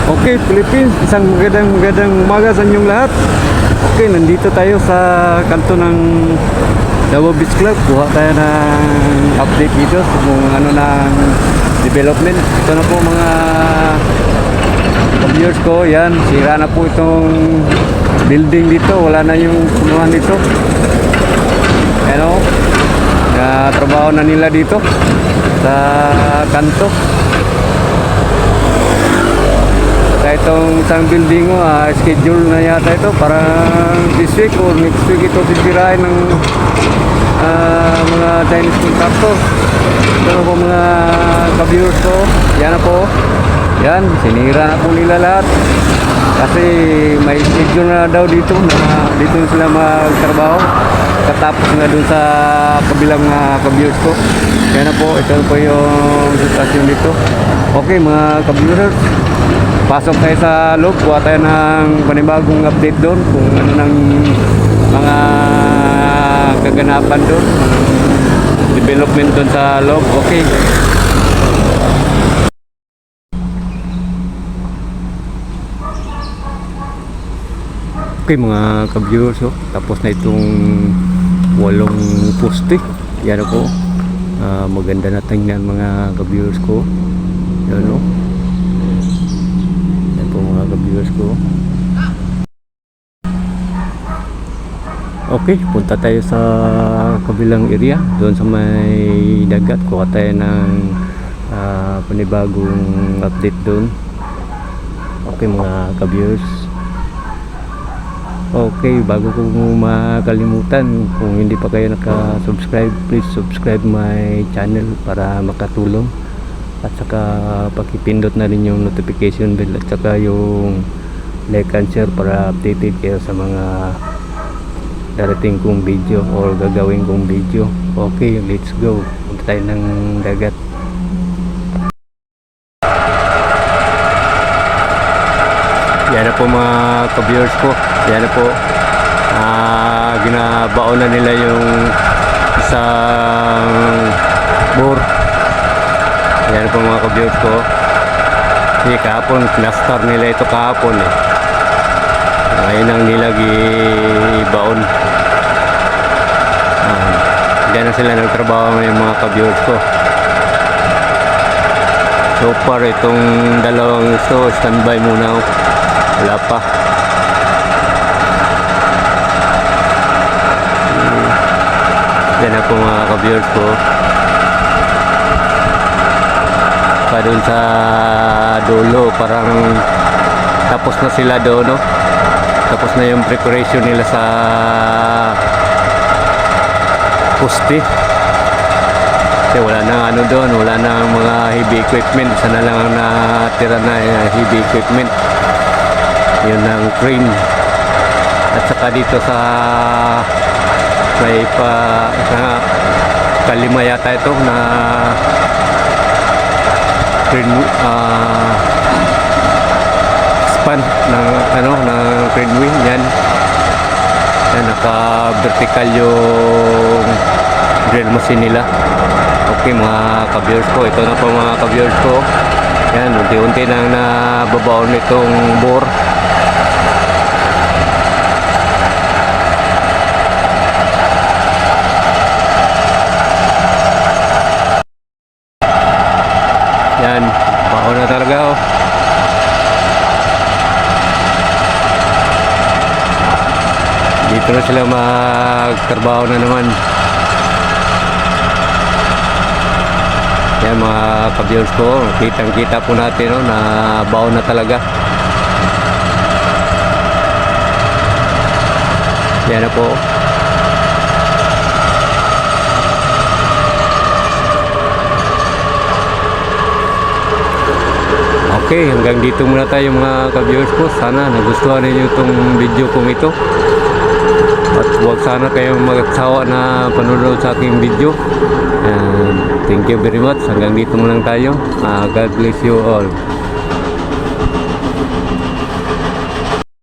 Okay, Philippines, isang magandang umaga sa inyong lahat. Okay, nandito tayo sa kanto ng Davao Beach Club. Kuha tayo ng update dito kung ano ng development. Ito na po mga viewers ko. Yan, sira na po itong building dito. Wala na yung punuan dito. Ano, trabaho na nila dito sa kanto. Itong isang building mo, schedule na yata ito para this week or next week ito sisirain ng mga Chinese contractor. Ito na po mga ka-viewers ko. Yan na po. Yan, sinira na po nila lahat. Kasi may schedule na daw dito na dito sila magtrabaho. Katapos nga dun sa kabilang ka-viewers ko. Yan na po, ito po yung sitwasyon dito. Okay mga ka-viewers, pasok tayo sa loob, kuha tayo ng panibagong update doon kung ano ng mga kaganapan doon, development doon sa loob. Okay. Okay mga ka-viewers, tapos na itong 8 poste. Yan ako. Maganda na tingnan mga ka-viewers ko. Yan o. Mga ka-viewers ko. Okay, punta tayo sa kabilang area, doon sa may dagat. Kuha tayo ng panibagong update doon. Okay mga ka-viewers. Okay, bago ko makalimutan, kung hindi pa kayo naka-subscribe, please subscribe my channel para makatulong. At saka pakipindot na rin yung notification bell at saka yung like and share para updated kayo sa mga darating kong video or gagawin kong video. Okay, let's go. Punta tayo ng dagat. Yan na po mga ka-viewers ko. Yan na po. Ginabaon na nila yung isang board. Yan po mga ka-viewers ko. Kasi kahapon, plaster nila ito kahapon eh. Ngayon ang nilag ibaon. Diyan na sila nagtrabaho ngayon mga ka-viewers ko. So far itong dalawang ito, standby muna. Wala pa. Yan na po mga ka-viewers ko. Doon sa dulo parang tapos na sila doon, no? Tapos na yung preparation nila sa poste. Kasi wala na ano doon, wala na mga heavy equipment. Isa na lang ang natira na heavy equipment, yun ang crane. At saka dito sa may kalima yata ito na span ng ng crane wing. Yan, naka vertical yung drill machine nila. Okay mga ka-viewers ko, ito na po mga ka-viewers ko. Yan, unti-unti nang nababaon itong bore. Yan, baon na talaga oh. Dito na sila magtrabaho na naman. Yan mga ka-viewers ko, kitang-kita po natin na baon na talaga. Yan na po. Okay, hanggang dito muna tayo mga ka-viewers ko. Sana nagustuhan ninyo itong video kong ito. At huwag sana kayong magsawa na panonood sa aking video. Thank you very much. Hanggang dito muna tayo. God bless you all.